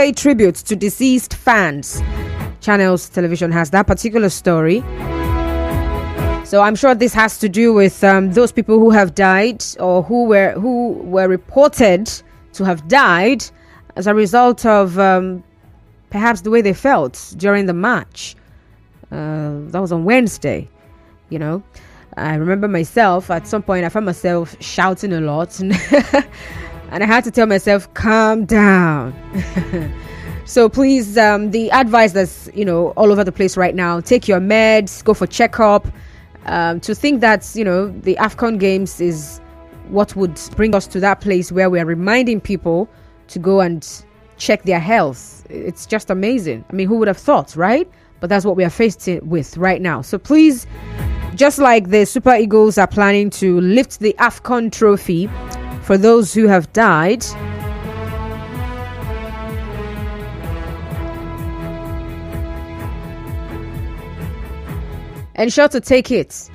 pay tribute to deceased fans. Channels Television has that particular story. So I'm sure this has to do with those people who have died or who were reported to have died as a result of perhaps the way they felt during the match. That was on Wednesday, you know. I remember myself, at some point I found myself shouting a lot and I had to tell myself, calm down. So please, the advice that's, all over the place right now, take your meds, go for checkup. To think that, the AFCON games is what would bring us to that place where we are reminding people to go and check their health. It's just amazing. I mean, who would have thought, right? But that's what we are faced with right now. So please, just like the Super Eagles are planning to lift the AFCON trophy for those who have died, ensure to take it.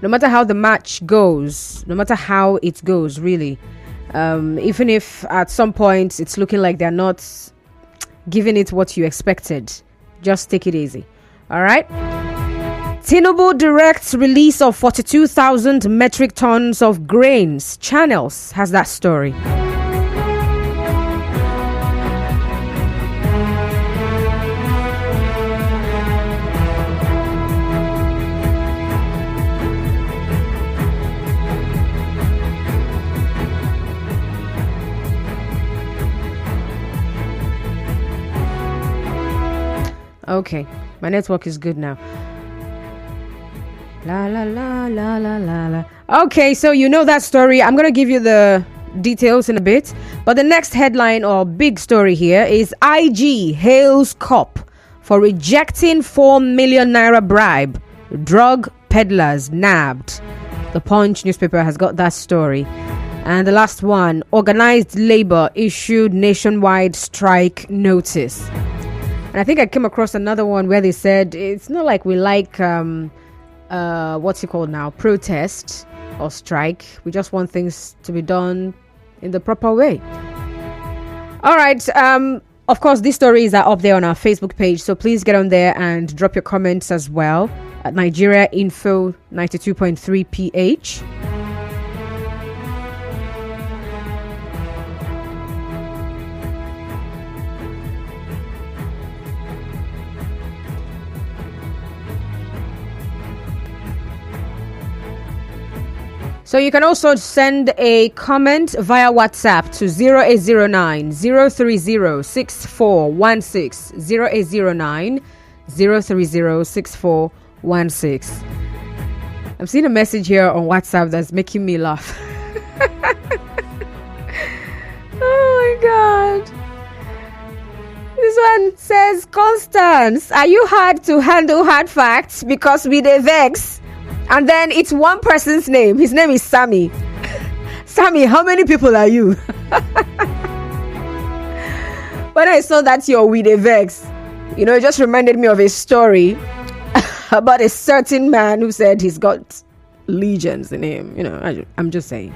No matter how the match goes, no matter how it goes, really. Even if at some point it's looking like they're not giving it what you expected, just take it easy. All right? Tinubu directs release of 42,000 metric tons of grains. Channels has that story. Okay, my network is good now. La la la la la la la. Okay, so you know that story. I'm going to give you the details in a bit. But the next headline or big story here is IG hails cop for rejecting 4 million naira bribe. Drug peddlers nabbed. The Punch newspaper has got that story. And the last one, Organised Labour issued nationwide strike notice. And I think I came across another one where they said it's not like we like what's it called now, protest or strike. We just want things to be done in the proper way. All right. Of course, these stories are up there on our Facebook page, so please get on there and drop your comments as well at Nigeria Info 92.3 PH. So you can also send a comment via WhatsApp to 0809 030 6416 0809 030 6416. I'm seeing a message here on WhatsApp that's making me laugh. Oh my God. This one says, Constance, are you hard to handle hard facts because we dey vex? And then it's one person's name. His name is Sammy. Sammy, how many people are you? When I saw that your with a vex, it just reminded me of a story about a certain man who said he's got legions in him. I'm just saying.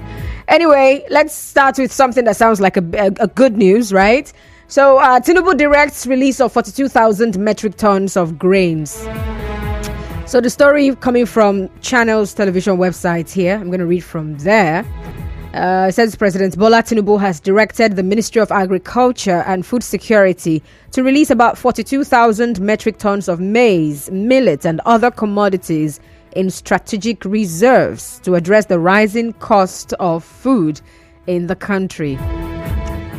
Anyway, let's start with something that sounds like a good news, right? So Tinubu directs release of 42,000 metric tons of grains. So the story coming from Channels Television website here, I'm going to read from there. It says President Bola Tinubu has directed the Ministry of Agriculture and Food Security to release about 42,000 metric tons of maize, millet and other commodities in strategic reserves to address the rising cost of food in the country.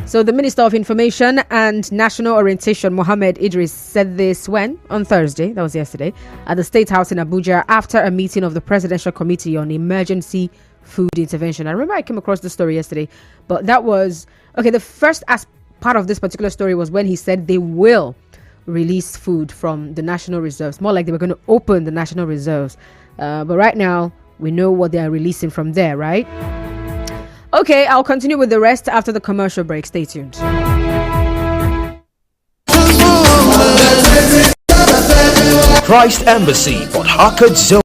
So the Minister of Information and National Orientation, Mohammed Idris, said this when? On Thursday, that was yesterday, at the State House in Abuja after a meeting of the Presidential Committee on Emergency Food Intervention. I remember I came across this story yesterday, but that was... Okay, the first part of this particular story was when he said they will release food from the National Reserves. More like they were going to open the National Reserves. But right now, we know what they are releasing from there, right? Okay, I'll continue with the rest after the commercial break. Stay tuned. Christ Embassy on Harcourt Zone.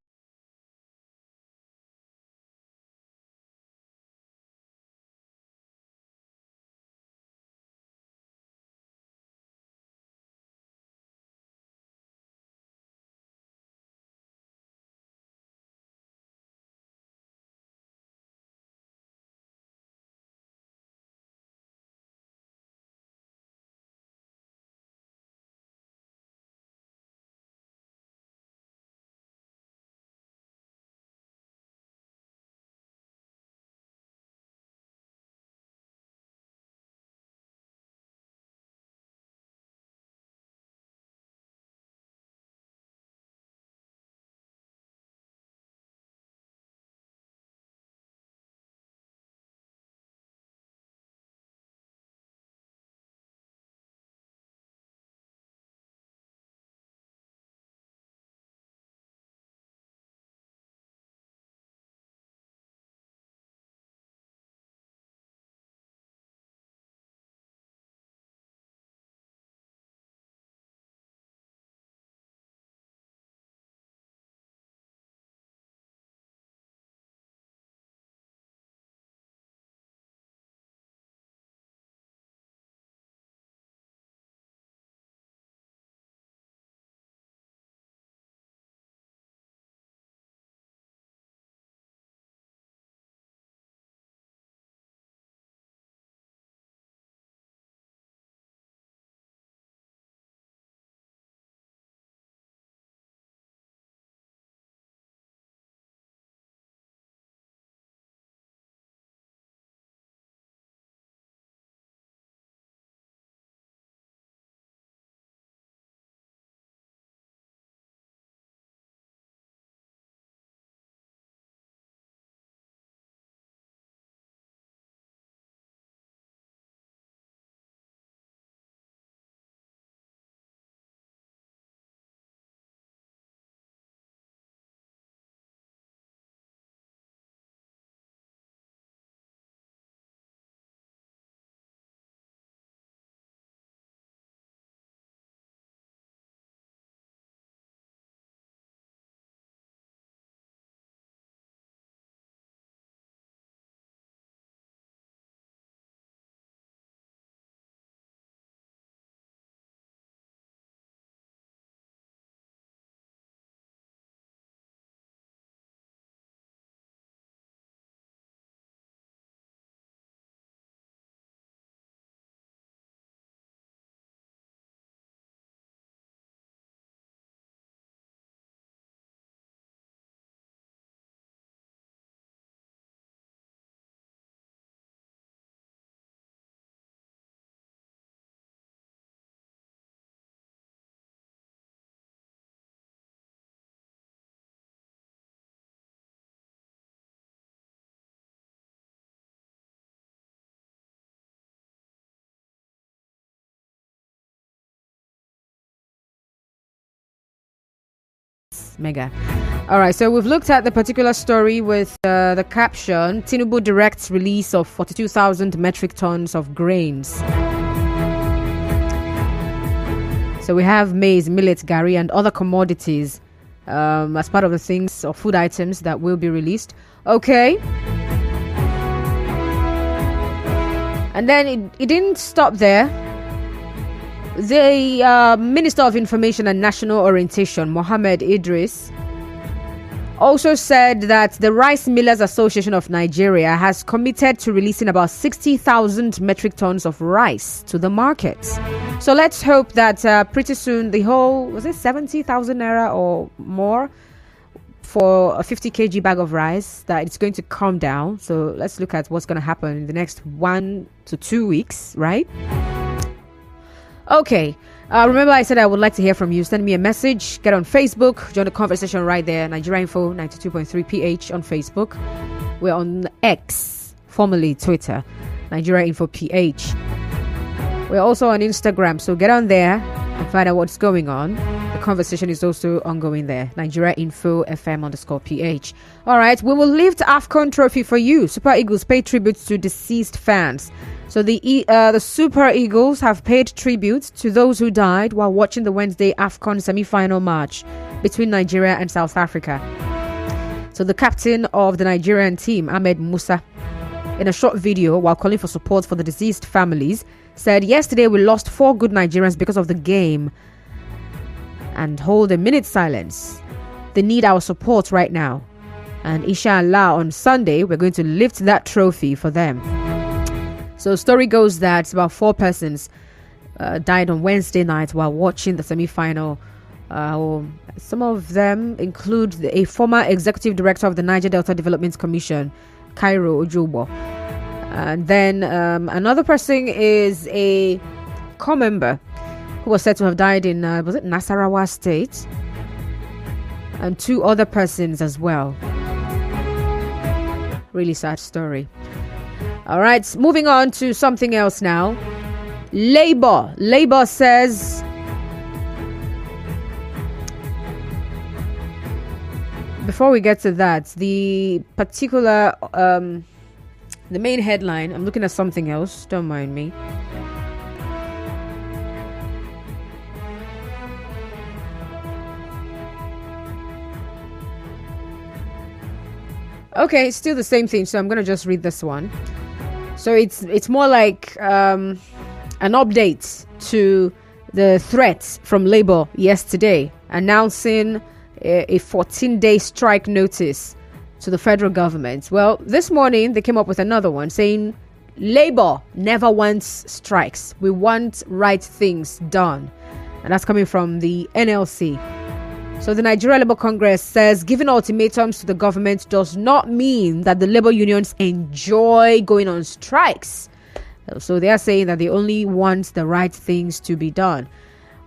Mega. All right, so we've looked at the particular story with the caption, Tinubu directs release of 42,000 metric tons of grains. So we have maize, millet, gari, and other commodities as part of the things or food items that will be released. Okay. And then it didn't stop there. The Minister of Information and National Orientation, Mohammed Idris, also said that the Rice Millers Association of Nigeria has committed to releasing about 60,000 metric tons of rice to the market. So let's hope that pretty soon the whole, was it 70,000 naira or more for a 50 kg bag of rice, that it's going to come down. So let's look at what's going to happen in the next 1 to 2 weeks, right? Okay. Remember, I said I would like to hear from you. Send me a message. Get on Facebook. Join the conversation right there. Nigeria Info 92.3 PH on Facebook. We're on X, formerly Twitter. Nigeria Info PH. We're also on Instagram. So get on there and find out what's going on. The conversation is also ongoing there. Nigeria Info FM _PH. All right. We will lift AFCON trophy for you. Super Eagles pay tributes to deceased fans. So the Super Eagles have paid tribute to those who died while watching the Wednesday AFCON semi-final match between Nigeria and South Africa. So the captain of the Nigerian team, Ahmed Musa, in a short video while calling for support for the deceased families, said, "Yesterday we lost 4 good Nigerians because of the game, and hold a minute silence. They need our support right now. And inshallah on Sunday we're going to lift that trophy for them." So the story goes that about 4 persons died on Wednesday night while watching the semi-final. Some of them include a former executive director of the Niger Delta Development Commission, Cairo Ojobo. And then another person is a core member who was said to have died in, was it Nasarawa State? And 2 other persons as well. Really sad story. All right, moving on to something else now. Labour says before we get to that, the particular the main headline, I'm looking at something else, don't mind me. Okay, it's still the same thing, so I'm going to just read this one. So it's more like an update to the threats from Labour yesterday, announcing a 14-day strike notice to the federal government. Well, this morning they came up with another one saying Labour never wants strikes. We want right things done. And that's coming from the NLC. So the Nigeria Labour Congress says giving ultimatums to the government does not mean that the labor unions enjoy going on strikes. So they are saying that they only want the right things to be done.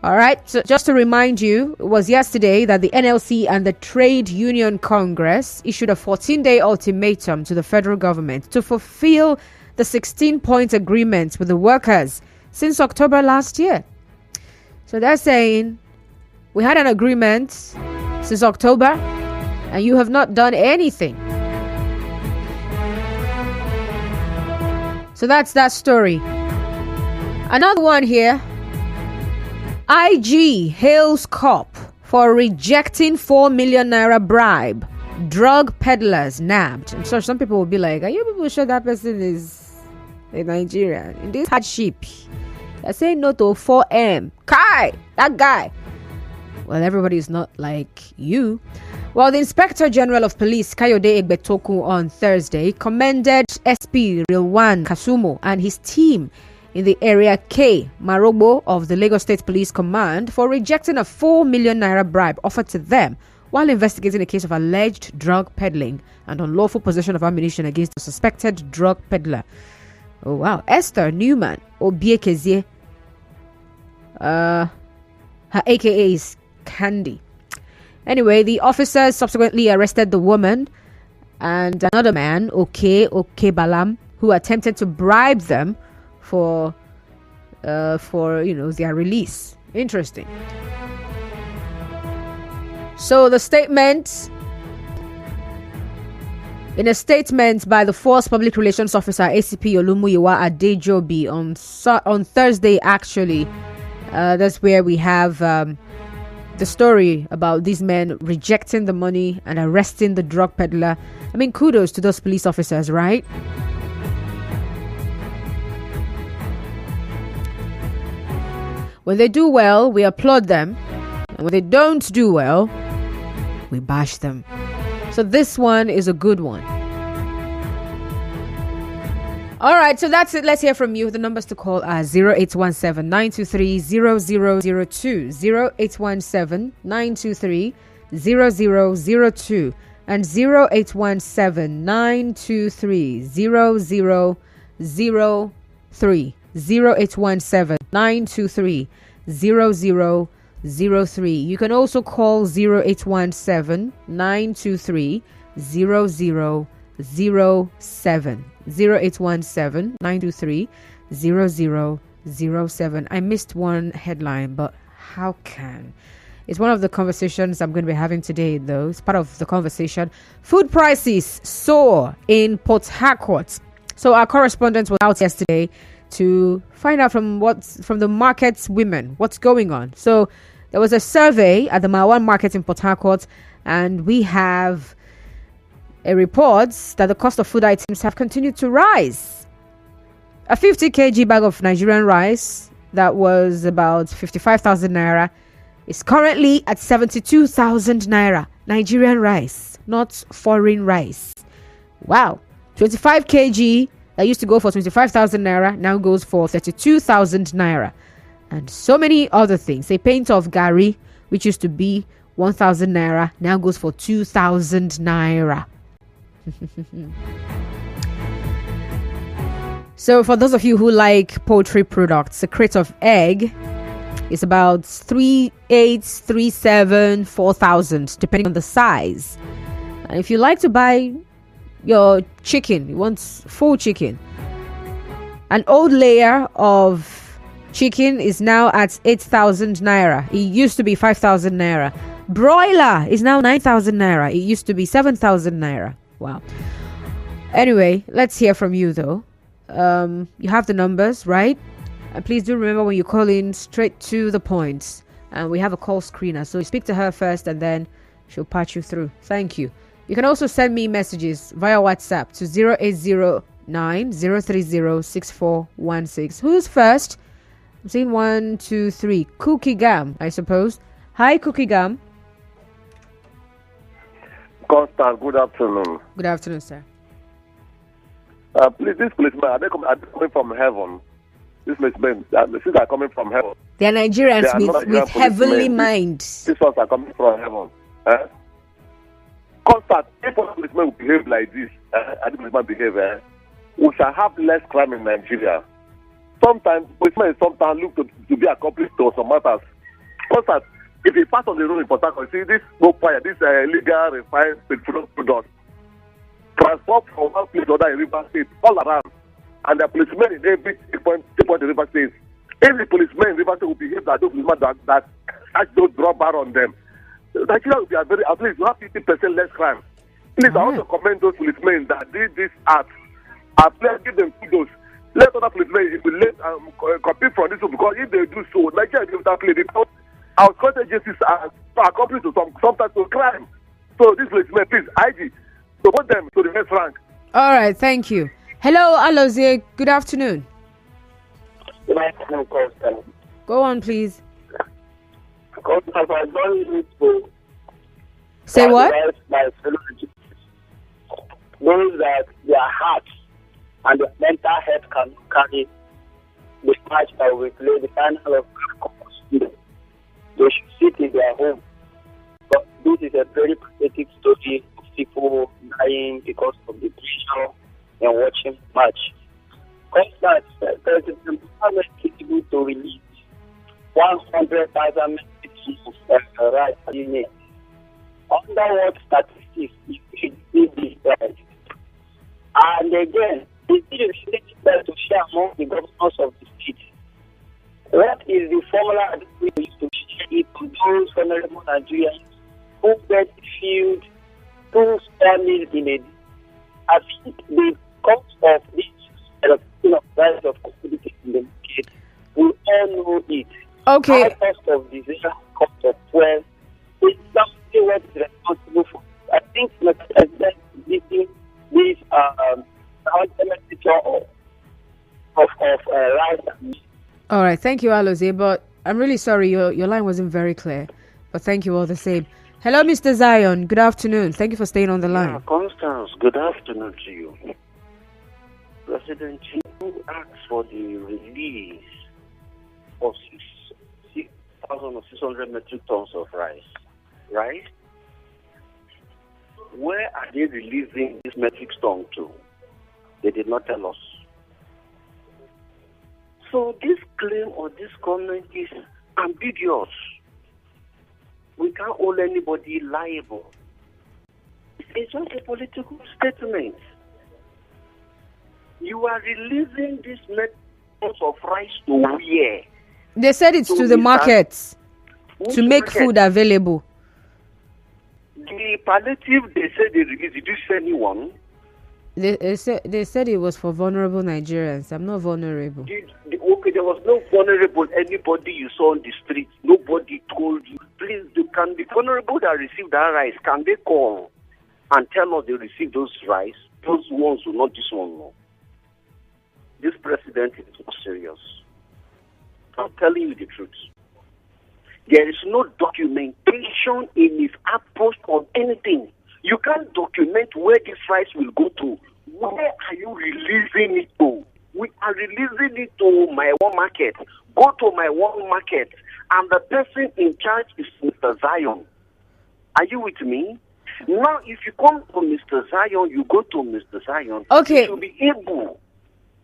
All right. So just to remind you, it was yesterday that the NLC and the Trade Union Congress issued a 14-day ultimatum to the federal government to fulfill the 16-point agreement with the workers since October last year. So they're saying, we had an agreement since October, and you have not done anything. So that's that story. Another one here. IG hails cop for rejecting 4 million naira bribe. Drug peddlers nabbed. I'm sure some people will be like, are you people sure that person is a Nigerian? In this hardship, they're saying no to 4M. Kai, that guy. Well, everybody is not like you. Well, the Inspector General of Police, Kayode Egbetoku, on Thursday commended SP Rilwan Kasumo and his team in the Area K, Marogbo of the Lagos State Police Command for rejecting a 4 million naira bribe offered to them while investigating a case of alleged drug peddling and unlawful possession of ammunition against a suspected drug peddler. Oh, wow. Esther Newman, Obiekezie, her AKA is Candy. Anyway, the officers subsequently arrested the woman and another man, Balam, who attempted to bribe them for their release. Interesting. So the statement, in a statement by the Force Public Relations Officer ACP Olumuyiwa Adejobi on Thursday, actually, that's where we have the story about these men rejecting the money and arresting the drug peddler. I mean, kudos to those police officers, right? When they do well, we applaud them. And when they don't do well, we bash them. So this one is a good one. All right, so that's it. Let's hear from you. The numbers to call are 0817-923-0002, 0817-923-0002, and 0817-923-0003, 0817-923-0003. You can also call 0817-923-0007. 0817-923-0007. I missed one headline, but how can? It's one of the conversations I'm going to be having today, though. It's part of the conversation. Food prices soar in Port Harcourt. So our correspondent was out yesterday to find out from the market's women what's going on. So there was a survey at the Mawan market in Port Harcourt, and we have a report that the cost of food items have continued to rise. A 50 kg bag of Nigerian rice that was about 55,000 naira is currently at 72,000 naira. Nigerian rice, not foreign rice. Wow. 25 kg that used to go for 25,000 naira now goes for 32,000 naira. And so many other things. A pint of gari, which used to be 1,000 naira, now goes for 2,000 naira. So for those of you who like poultry products, a crate of egg is about 3,800, 3,700, 4,000 depending on the size. And if you like to buy your chicken, you want full chicken, an old layer of chicken is now at 8,000 naira. It used to be 5,000 naira. Broiler is now 9,000 naira. It used to be 7,000 naira. Wow. Anyway, let's hear from you though. You have the numbers, right? And please do remember, when you call in, straight to the point. And we have a call screener, so you speak to her first and then she'll patch you through. Thank you. You can also send me messages via WhatsApp to 0809-030-6416. Who's first? I'm seeing 1, 2, 3. Cookie Gam, I suppose. Hi, Cookie Gam. Constant, good afternoon. Good afternoon, sir. Please, this policemen, are they coming from heaven? These policemen, since are coming from heaven. They are Nigerians with heavenly minds. These ones are coming from heaven. Constant, if all policemen will behave like this, and the policemen behave, we shall have less crime in Nigeria. Sometimes, policemen sometimes look to be accomplished to some matters. Constant, if you pass on the road in Port Harcourt, see this smoke fire, this illegal refined petroleum product, transport from one place to another in River State, all around, and the policemen in every point in River State. If the policemen in River State will behave like those policemen that don't draw bar on them, Nigeria will be at least you have 50% less crime. Please, I want to commend those policemen that did this act. I please give them kudos. Let other policemen compete from this one, because if they do so, Nigeria will play, because our security agencies are accomplices to sometimes to crime. So this policemen, please, IG, promote them to the next rank. All right, thank you. Hello, Alozie. Good afternoon. Good afternoon, Constant. Go on, please. Constant, I don't need to say what? My fellow those that their heart and their mental health can carry the match that we play the final of Harcourt. They should sit in their home. But this is a very pathetic story of people dying because of the pressure and watching match. Constant, President Muhammad Tinubu to release 100,000 people right unit. Under what statistics you should see this price? And again, it is to share among the governors of the state. What is the formula that we use to share it to those vulnerable Nigerians 2-bed field, 2 square meals in a day. I think the cost of this price of commodities in the market, we all know it. Okay. High cost of diesel, cost of fuel, it's something what is responsible for. I think the president is this temperature of rice. All right. Thank you, Alozie. But I'm really sorry. Your line wasn't very clear. But thank you all the same. Hello, Mr. Zion. Good afternoon. Thank you for staying on the line. Yeah, Constance, good afternoon to you. President Tinubu asked for the release of 6,600 metric tons of rice, right? Where are they releasing this metric ton to? They did not tell us. So this claim or this comment is ambiguous. We can't hold anybody liable. It's just a political statement. You are releasing this metric tons of rice to where? They said it's to the markets to make food available. The palliative, they said they released. Did you see anyone? They said it was for vulnerable Nigerians. I'm not vulnerable. Okay, there was no vulnerable anybody you saw on the street. Nobody told you. Please, can the vulnerable that received that rice, can they call and tell us they received those rice? Those ones will not this one, no. This president is not serious. I'm telling you the truth. There is no documentation in his approach on anything. You can't document where this rice will go to. Where are you releasing it to? We are releasing it to my one market. Go to my one market. And the person in charge is Mr. Zion. Are you with me? Now, if you come to Mr. Zion, you go to Mr. Zion. Okay. You should be able.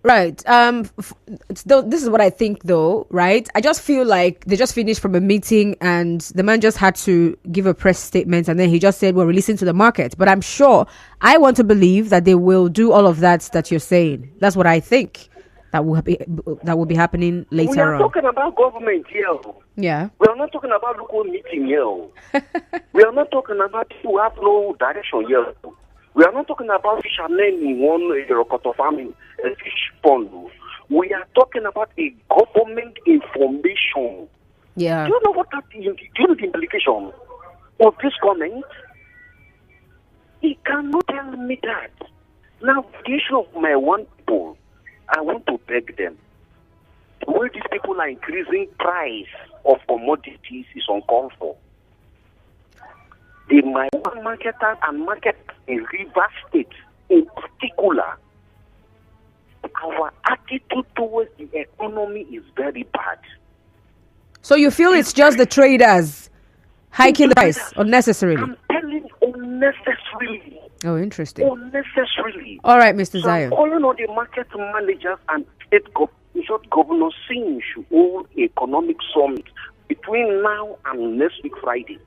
Right. This is what I think, though, right? I just feel like they just finished from a meeting and the man just had to give a press statement and then he just said, we're releasing to the market. But I'm sure, I want to believe that they will do all of that you're saying. That's what I think that will be happening later on. We are talking about government here. Yeah. We are not talking about local meeting here. We are not talking about people who have no direction here. We are not talking about fishermen in one Harcourt farming, a fish pond. We are talking about a government information. Yeah. Do you know what that is? Do you know the implication of this comment? He cannot tell me that. Now, the issue of my one people, I want to beg them. The way these people are increasing price of commodities is uncalled for. The my one marketers and marketers in River State, in particular, our attitude towards the economy is very bad. So you feel it's just the traders hiking the price unnecessarily? I'm telling unnecessarily. Oh, interesting. Unnecessarily. All right, Mr. So Zion. I'm calling on the market managers and state governors saying should hold economic summit between now and next week Friday.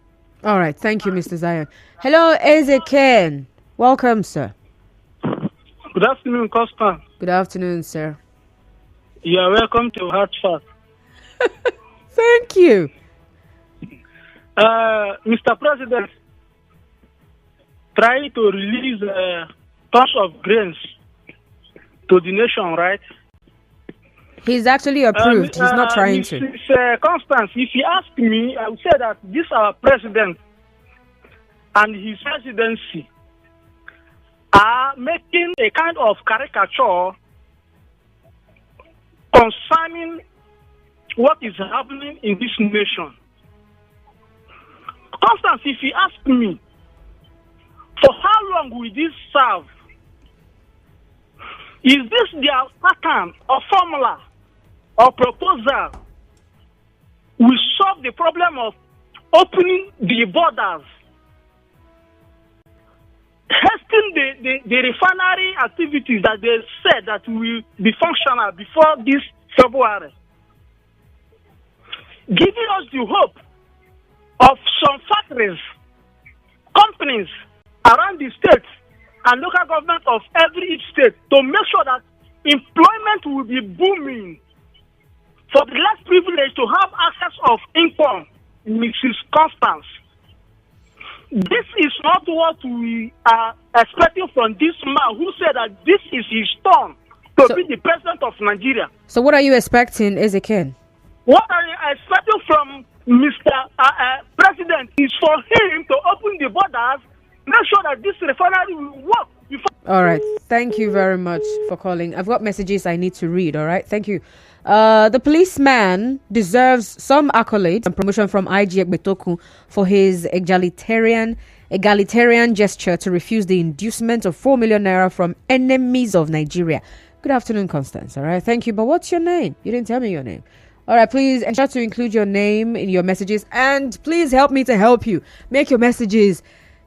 All right. Thank you, Mr. Zion. Hello, Ezekiel. Welcome, sir. Good afternoon, Costa. Good afternoon, sir. You are welcome to Harcourt. Thank you. Mr. President, try to release tons of grains to the nation, right? He's actually approved. He's not trying to. Constance, if you ask me, I would say that this our president and his presidency are making a kind of caricature concerning what is happening in this nation. Constance, if you ask me, for how long will this serve? Is this their pattern or formula or proposal will solve the problem of opening the borders, hastening the refinery activities that they said that will be functional before this February, giving us the hope of some factories, companies around the states and local government of every each state to make sure that employment will be booming for the less privileged to have access of income, Mrs. Constance. This is not what we are expecting from this man who said that this is his turn to be the president of Nigeria. So what are you expecting, Ezekiel? What I expecting from Mr. President is for him to open the borders, make sure that this refinery will work. All right. Thank you very much for calling. I've got messages I need to read. All right. Thank you. The policeman deserves some accolades and promotion from IG Egbetoku for his egalitarian gesture to refuse the inducement of 4 million naira from enemies of Nigeria. Good afternoon, Constance. All right. Thank you. But what's your name? You didn't tell me your name. All right. Please ensure to include your name in your messages. And please help me to help you. Make your messages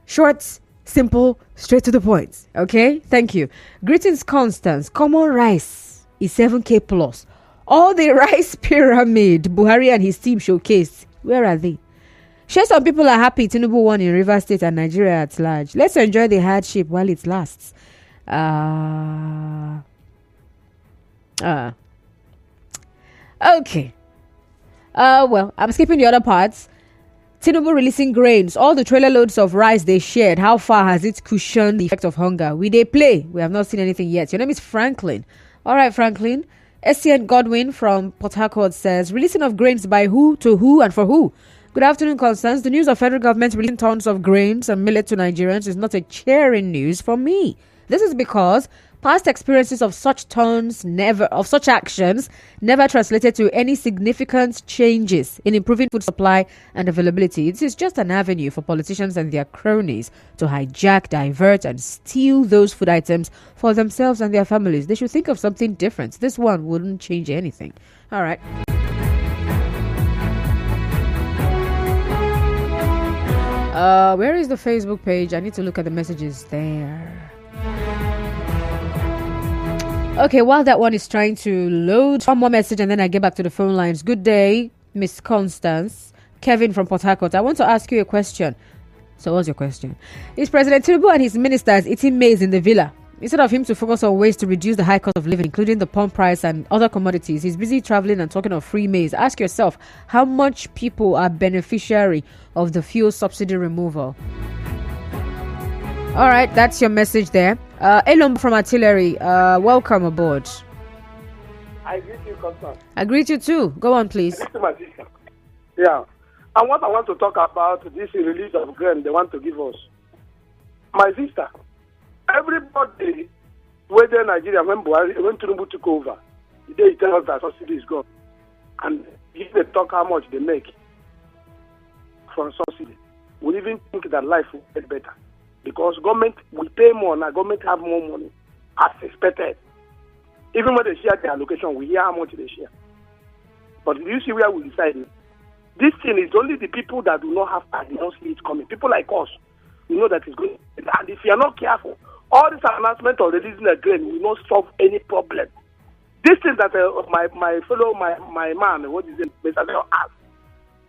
short, simple, straight to the point. Okay? Thank you. Greetings, Constance. Common rice is 7K plus. All the rice pyramid Buhari and his team showcased. Where are they? Sure, some people are happy Tinubu won in Rivers State and Nigeria at large. Let's enjoy the hardship while it lasts. Okay. Well, I'm skipping the other parts. Tinubu releasing grains. All the trailer loads of rice they shared. How far has it cushioned the effect of hunger? We play. We have not seen anything yet. Your name is Franklin. All right, Franklin. SCN Godwin from Port Harcourt says, releasing of grains by who, to who, and for who? Good afternoon, Constance. The news of federal government releasing tons of grains and millet to Nigerians is not a cheering news for me. This is because past experiences of such actions never translated to any significant changes in improving food supply and availability. It is just an avenue for politicians and their cronies to hijack, divert, and steal those food items for themselves and their families. They should think of something different. This one wouldn't change anything. All right. Where is the Facebook page? I need to look at the messages there. Okay, while that one is trying to load, one more message and then I get back to the phone lines. Good day, Miss Constance. Kevin from Port Harcourt. I want to ask you a question. So what's your question? Is President Tinubu and his ministers eating maize in the villa? Instead of him to focus on ways to reduce the high cost of living, including the pump price and other commodities, he's busy traveling and talking of free maize. Ask yourself, how much people are beneficiary of the fuel subsidy removal? All right, that's your message there. Elon from Artillery, welcome aboard. I greet you, Constance. I greet you too. Go on, please. Yeah. And what I want to talk about this release of grain they want to give us. My sister, everybody whether Nigeria when Tinubu took over, they tell us that subsidy is gone. And if they talk how much they make from subsidy, we even think that life will get better. Because government will pay more now, government have more money as expected. Even when they share their allocation, we hear how much they share. But do you see where we decided? This thing is only the people that do not have and don't see it coming. People like us, we know that it's going. And if you are not careful, all this announcement of releasing the grain will not solve any problem. This thing that my man, what is it, Mr. Bell asked,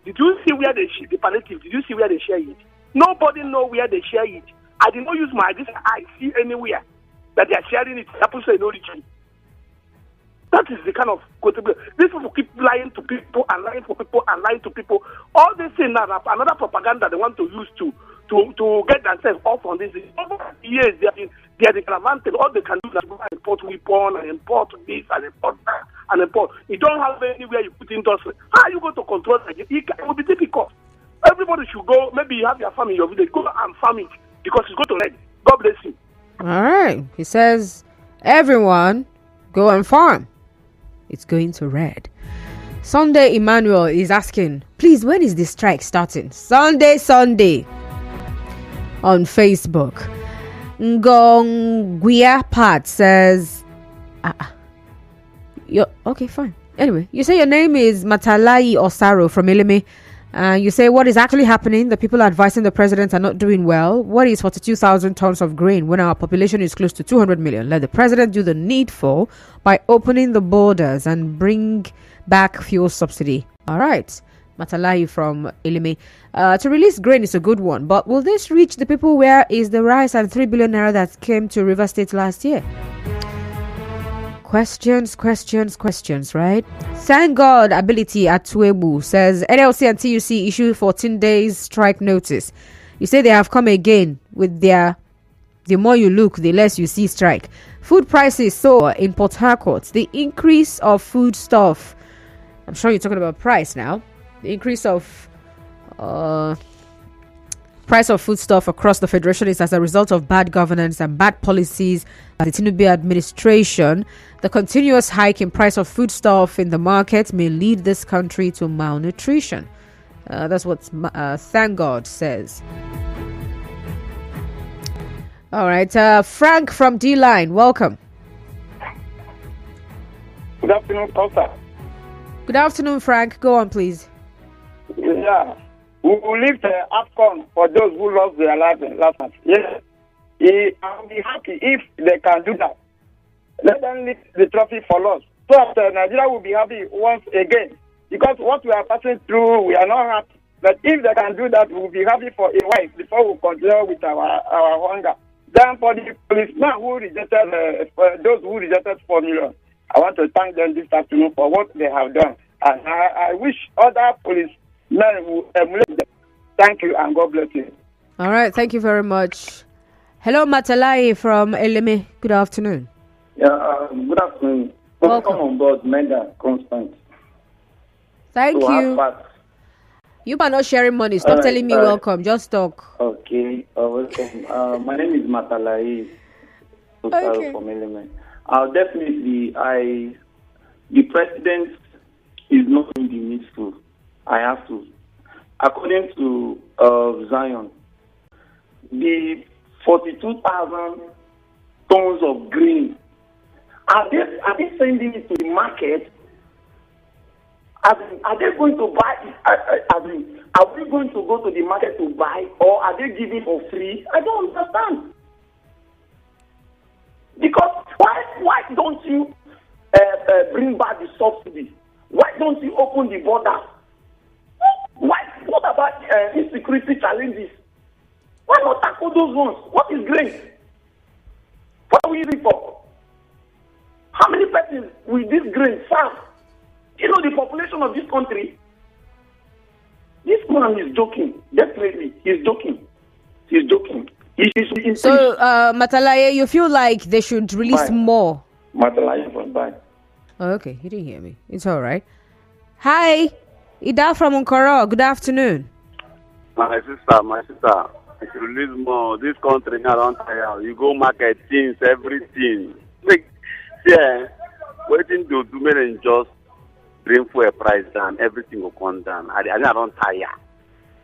did you see where they share the palliative? Did you see where they share it? Nobody know where they share it. I did not use my I see anywhere that they are sharing it. Happens to no region. That is the kind of these people keep lying to people and lying for people and lying to people. All these things are another propaganda they want to use to get themselves off on this. Over years they are the advantage. All they can do is import weapon and import this and import that and import. You don't have anywhere you put industry. How are you going to control it? It will be difficult. Everybody should go. Maybe you have your farm in your village. Go and farm it because it's going to end. God bless you. All right. He says, everyone go and farm. It's going to red. Sunday Emmanuel is asking, please, when is the strike starting? Sunday on Facebook. Ngongwia Pat says, okay, fine. Anyway, you say your name is Matalai Osaro from Ilimi. You say what is actually happening? The people advising the president are not doing well. What is 42,000 tons of grain when our population is close to 200 million? Let the president do the needful by opening the borders and bring back fuel subsidy. All right. Matalai from Ilimi. To release grain is a good one, but will this reach the people? Where is the rice and 3 billion naira that came to River State last year? Questions, right? Thank God Ability at Tuebu says NLC and TUC issue 14 days strike notice. You say they have come again with their the more you look, the less you see strike. Food prices soar in Port Harcourt. The increase of food stuff. I'm sure you're talking about price now. The increase of price of foodstuff across the federation is as a result of bad governance and bad policies by the Tinubu administration. The continuous hike in price of foodstuff in the market may lead this country to malnutrition. That's what Thank God says. All right, Frank from D-Line, welcome. Good afternoon, Costa. Good afternoon, Frank. Go on, please. Yeah. We will leave the AFCON for those who lost their lives last month. Yes. I'll be happy if they can do that. Let them lift the trophy for us. So after Nigeria will be happy once again. Because what we are passing through, we are not happy. But if they can do that, we will be happy for a while before we continue with our hunger. Then for the policemen who rejected, for those who rejected 4 million, I want to thank them this afternoon for what they have done. And I wish other policemen will emulate them. Thank you and God bless you. All right, thank you very much. Hello, Matalai from Eleme. Good afternoon. Yeah, good afternoon. Welcome on board, Mega Constant. Thank you. You are not sharing money. Stop telling me welcome. Just talk. Okay, welcome. My name is Matalai from Eleme. Definitely, the president is not doing the needful. I have to. According to Zion, the 42,000 tons of grain, are they sending it to the market? Are they going to buy? Are we going to go to the market to buy, or are they giving for free? I don't understand. Because why don't you bring back the subsidy? Why don't you open the border? What about insecurity challenges? Why not tackle those ones? What is grain? What are we using for? How many persons will this grain serve? You know the population of this country? This man is joking. Definitely, he's joking. He's joking. So, Matalaye, you feel like they should release more? Matalaye from Bye. Oh, okay, you didn't hear me. It's all right. Hi, Ida from Unkoro. Good afternoon. My sister. If you release more, this country now don't tire. You go market things, everything. Waiting to do more than just bring for a price down, everything will come down. I don't tire.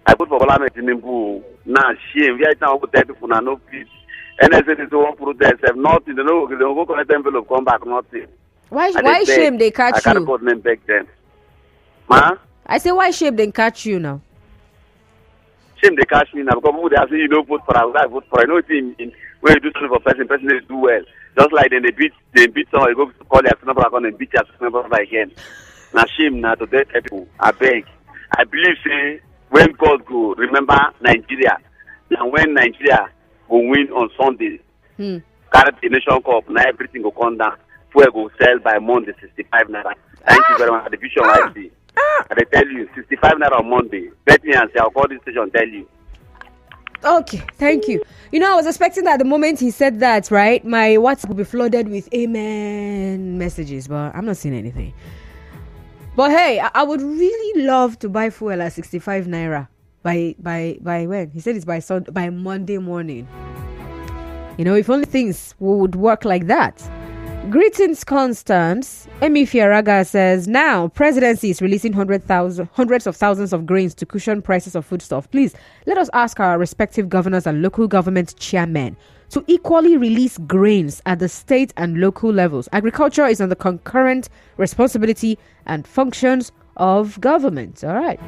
I put for Tinubu. Now shame. We are now dead for no peace. And I said it's one protest. Have nothing. They don't go collect envelope. Come back nothing. Why shame they catch you? I can't put them back then. Ma? I say why shame they catch you now? Shame they catch me now because people they are saying you don't vote for I vote for I know it's in when you do something for person they do well. Just like then they beat someone, you go to call their number account and beat your number again. Now shame now to dead people. I beg. I believe say when God go, remember Nigeria. Now when Nigeria will win on Sunday, carry the nation cup, now everything will come down. Fuel go sell by Monday 65 naira. Thank you very much. The vision I see. And they tell you 65 naira on Monday. Bet me and say I'll call this station tell you. Okay, thank you. You know, I was expecting that the moment he said that, right, my WhatsApp would be flooded with amen messages, but I'm not seeing anything. But hey, I would really love to buy fuel at 65 naira by when? He said it's by Monday morning. You know, if only things would work like that. Greetings, Constance. Emi Fiaraga says, now, presidency is releasing hundreds of thousands of grains to cushion prices of foodstuff. Please, let us ask our respective governors and local government chairmen to equally release grains at the state and local levels. Agriculture is on the concurrent responsibility and functions of government. All right.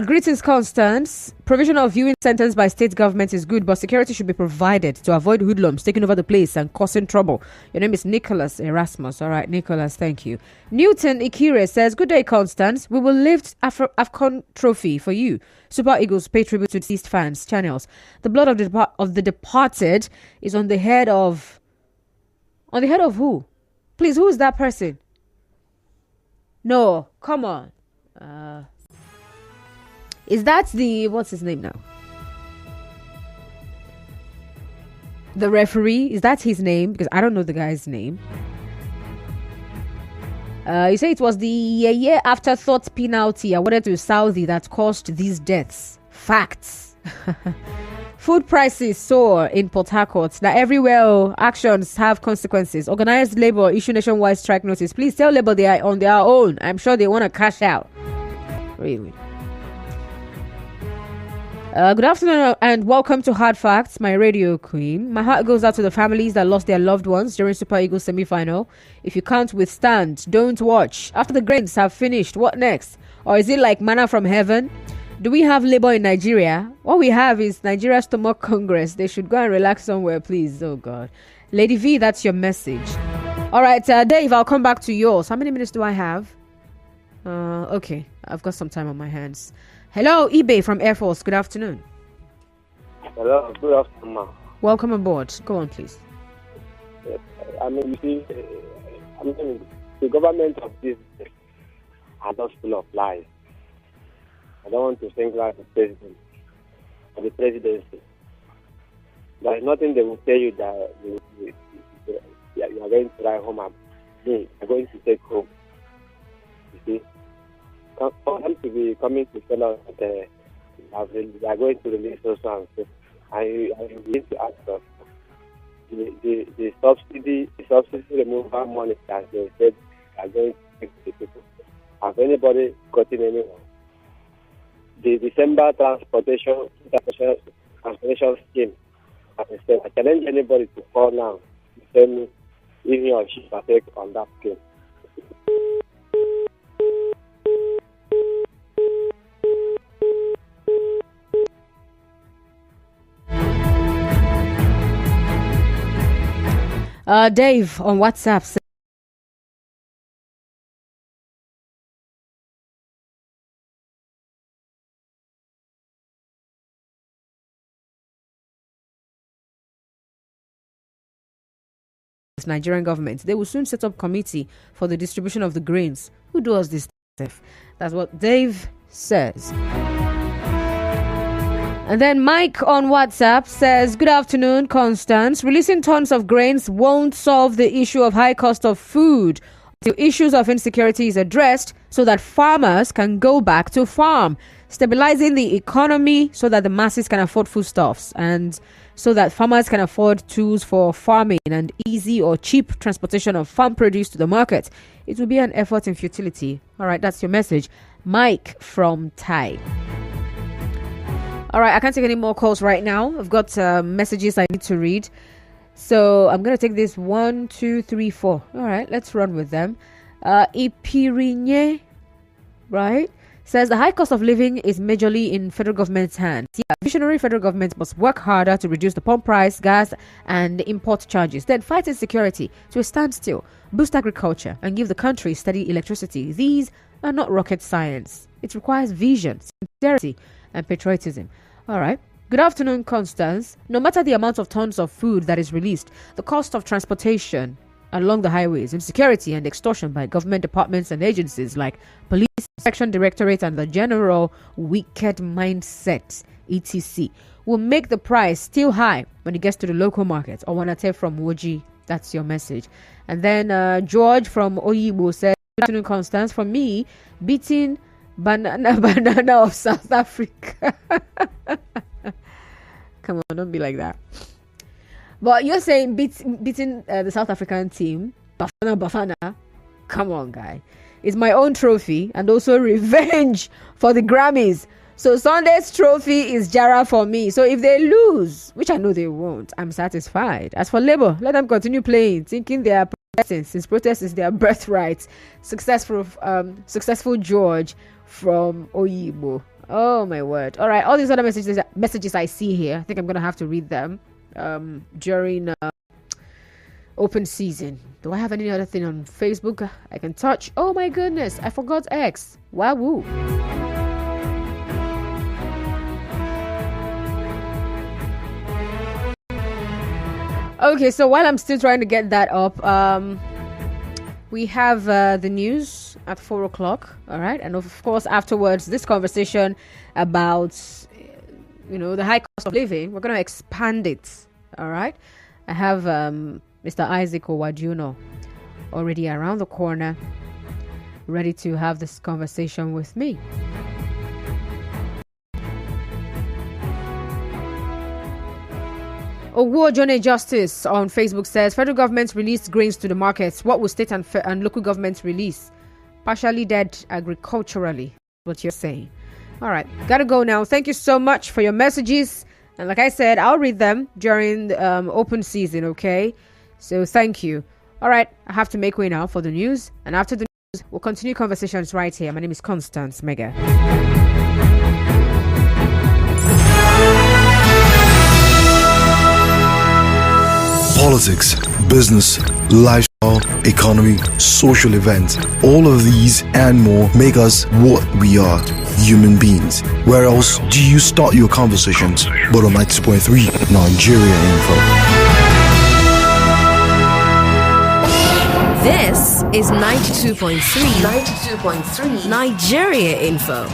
Greetings, Constance. Provision of viewing centers by state government is good, but security should be provided to avoid hoodlums taking over the place and causing trouble. Your name is Nicholas Erasmus. All right, Nicholas, thank you. Newton Ikire says, good day, Constance. We will lift AFCON trophy for you. Super Eagles pay tribute to deceased fans. Channels. The blood of the departed is on the head of... On the head of who? Please, who is that person? No, come on. Is that what's his name now? The referee, is that his name? Because I don't know the guy's name. You say it was the year afterthought penalty awarded to Saudi that caused these deaths. Facts. Food prices soar in Port Harcourt. Now everywhere actions have consequences. Organized labor issue nationwide strike notice. Please tell labor they are on their own. I'm sure they want to cash out. Really. Good afternoon and welcome to Hard Facts, my radio queen. My heart goes out to the families that lost their loved ones during Super Eagles semi-final. If you can't withstand, don't watch. After the grains have finished, what next? Or is it like manna from heaven? Do we have labor in Nigeria? What we have is Nigeria Stomach Congress. They should go and relax somewhere, please. Oh, God. Lady V, that's your message. All right, Dave, I'll come back to yours. How many minutes do I have? Okay, I've got some time on my hands. Hello, eBay from Air Force. Good afternoon. Hello, good afternoon, ma'am. Welcome aboard. Go on, please. I mean, you see, the government of this are not full of lies. I don't want to single out the president or the presidency. There is nothing they will tell you that you are going to write home and you are going to take home. You see? For them to be coming to tell us that they are going to release those ones, and you need to ask us the subsidy removal money that they said are going to take the people. Has anybody gotten anyone? The December transportation scheme, as I said, I challenge anybody to call now to tell me if he or she partake on that scheme. Dave on WhatsApp says, Nigerian government, they will soon set up committee for the distribution of the grains. Who does this stuff? That's what Dave says. And then Mike on WhatsApp says, good afternoon, Constance. Releasing tons of grains won't solve the issue of high cost of food. The issues of insecurity is addressed so that farmers can go back to farm. Stabilizing the economy so that the masses can afford foodstuffs and so that farmers can afford tools for farming and easy or cheap transportation of farm produce to the market. It will be an effort in futility. All right, that's your message. Mike from Thai. All right, I can't take any more calls right now. I've got messages I need to read. So I'm going to take this 1, 2, 3, 4. All right, let's run with them. Ipirinye, right, says the high cost of living is majorly in federal government's hands. Yeah, visionary federal government must work harder to reduce the pump price, gas, and import charges. Then fight insecurity to a standstill, boost agriculture, and give the country steady electricity. These are not rocket science. It requires vision, sincerity, and patriotism. All right. Good afternoon, Constance. No matter the amount of tons of food that is released, the cost of transportation along the highways, insecurity and extortion by government departments and agencies like Police Section Directorate and the General Wicked Mindset, etc., will make the price still high when it gets to the local market. Owanate from Woji, that's your message. And then George from Oyibo said, good afternoon, Constance. For me, beating banana of South Africa. Come on, don't be like that. But you're saying beating the South African team, Bafana. Come on, guy. It's my own trophy and also revenge for the Grammys. So Sunday's trophy is Jara for me. So if they lose, which I know they won't, I'm satisfied. As for Labour, let them continue playing, thinking they are protesting, since protest is their birthright. Successful George from Oyibo. Oh my word. All right, all these other messages I see here, I think I'm gonna have to read them during open season. Do I have any other thing on Facebook I can touch? Oh my goodness, I forgot X. Wahoo. Okay, so while I'm still trying to get that up, We have the news at 4 o'clock. All right. And of course, afterwards, this conversation about, the high cost of living, we're going to expand it. All right. I have Mr. Isaac Owajuno already around the corner, ready to have this conversation with me. Owojone Justice on Facebook says, federal government released grains to the markets. What will state and local governments release? Partially dead agriculturally, what you're saying. All right, gotta go now. Thank you so much for your messages. And like I said, I'll read them during the open season, okay? So thank you. All right, I have to make way now for the news. And after the news, we'll continue conversations right here. My name is Constance Mega. Politics, business, lifestyle, economy, social events, all of these and more make us what we are, human beings. Where else do you start your conversations but on 92.3 Nigeria Info? This is 92.3 Nigeria Info.